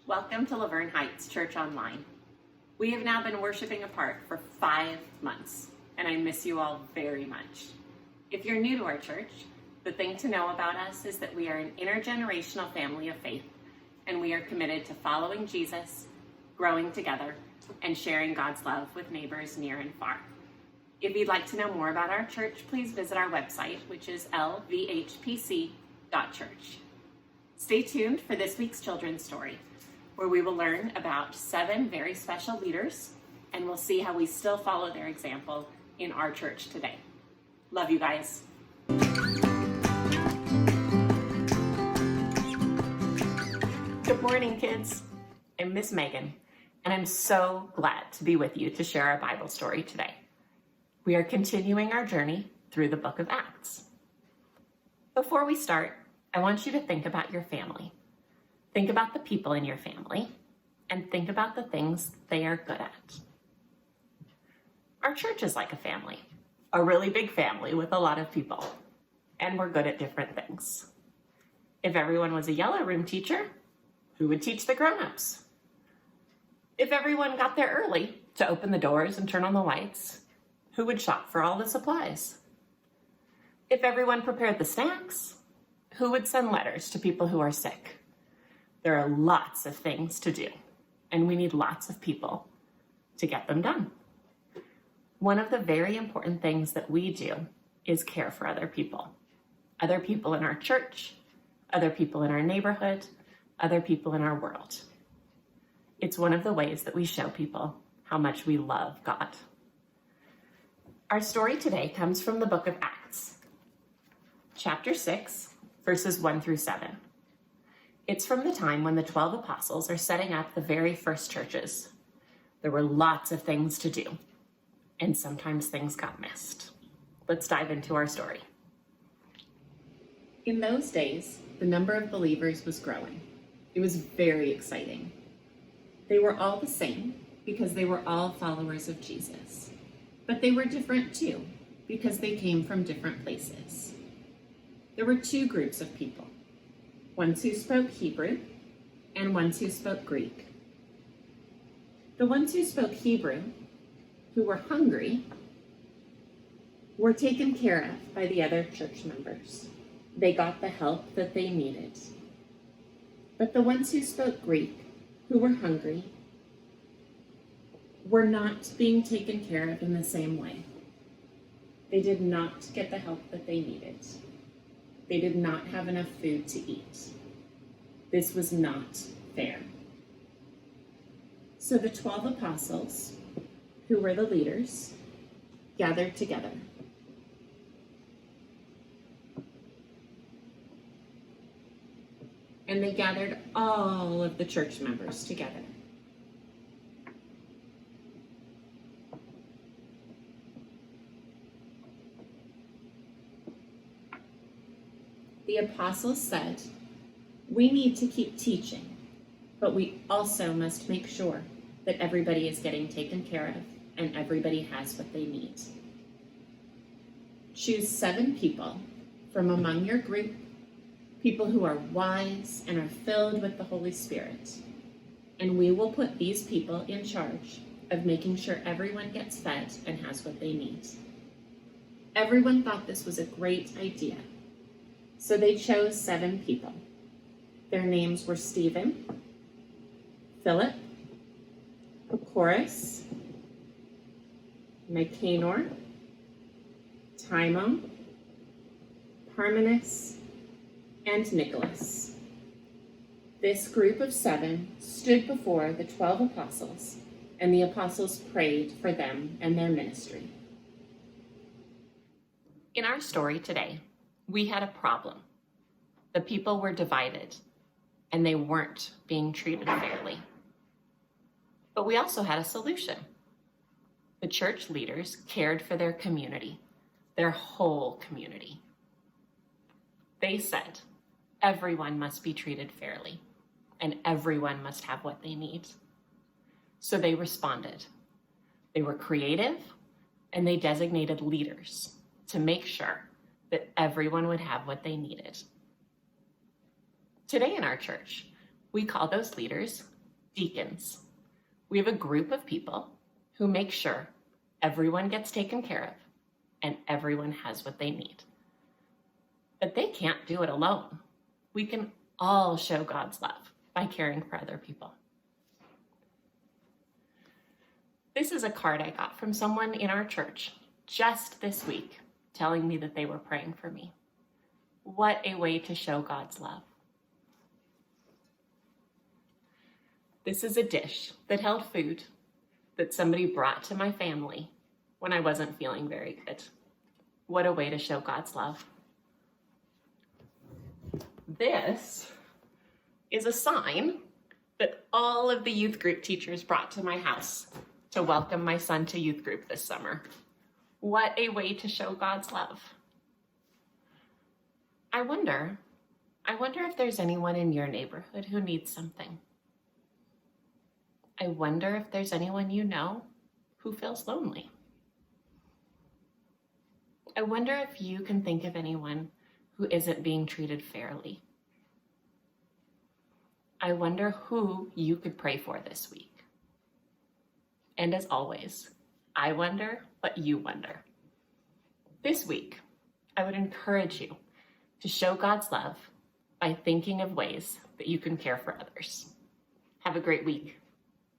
Welcome to Laverne Heights Church Online. We have now been worshiping apart for 5 months, and I miss you all very much. If you're new to our church, the thing to know about us is that we are an intergenerational family of faith, and we are committed to following Jesus, growing together, and sharing God's love with neighbors near and far. If you'd like to know more about our church, please visit our website, which is lvhpc.church. Stay tuned for this week's children's story, where we will learn about 7 very special leaders, and we'll see how we still follow their example in our church today. Love you guys. Good morning, kids. I'm Miss Megan, and I'm so glad to be with you to share our Bible story today. We are continuing our journey through the book of Acts. Before we start, I want you to think about your family. Think about the people in your family, and think about the things they are good at. Our church is like a family, a really big family with a lot of people, and we're good at different things. If everyone was a yellow room teacher, who would teach the grown-ups? If everyone got there early to open the doors and turn on the lights, who would shop for all the supplies? If everyone prepared the snacks, who would send letters to people who are sick? There are lots of things to do, and we need lots of people to get them done. One of the very important things that we do is care for other people in our church, other people in our neighborhood, other people in our world. It's one of the ways that we show people how much we love God. Our story today comes from the book of Acts, chapter 6, verses 1 through 7. It's from the time when the 12 apostles are setting up the very first churches. There were lots of things to do, and sometimes things got missed. Let's dive into our story. In those days, the number of believers was growing. It was very exciting. They were all the same because they were all followers of Jesus. But they were different too because they came from different places. There were 2 groups of people. Ones who spoke Hebrew, and ones who spoke Greek. The ones who spoke Hebrew, who were hungry, were taken care of by the other church members. They got the help that they needed. But the ones who spoke Greek, who were hungry, were not being taken care of in the same way. They did not get the help that they needed. They did not have enough food to eat. This was not fair. So the 12 apostles, who were the leaders, gathered together. And they gathered all of the church members together. The apostles said, "We need to keep teaching, but we also must make sure that everybody is getting taken care of and everybody has what they need. Choose 7 people from among your group, people who are wise and are filled with the Holy Spirit, and we will put these people in charge of making sure everyone gets fed and has what they need." Everyone thought this was a great idea. So they chose 7 people. Their names were Stephen, Philip, Prochorus, Nicanor, Timon, Parmenas, and Nicholas. This group of 7 stood before the 12 apostles, and the apostles prayed for them and their ministry. In our story today, we had a problem. The people were divided, and they weren't being treated fairly. But we also had a solution. The church leaders cared for their community, their whole community. They said, everyone must be treated fairly, and everyone must have what they need. So they responded. They were creative, and they designated leaders to make sure that everyone would have what they needed. Today in our church, we call those leaders deacons. We have a group of people who make sure everyone gets taken care of and everyone has what they need. But they can't do it alone. We can all show God's love by caring for other people. This is a card I got from someone in our church just this week, telling me that they were praying for me. What a way to show God's love. This is a dish that held food that somebody brought to my family when I wasn't feeling very good. What a way to show God's love. This is a sign that all of the youth group teachers brought to my house to welcome my son to youth group this summer. What a way to show God's love. I wonder if there's anyone in your neighborhood who needs something. I wonder if there's anyone you know who feels lonely. I wonder if you can think of anyone who isn't being treated fairly. I wonder who you could pray for this week. And as always, I wonder what you wonder. This week, I would encourage you to show God's love by thinking of ways that you can care for others. Have a great week.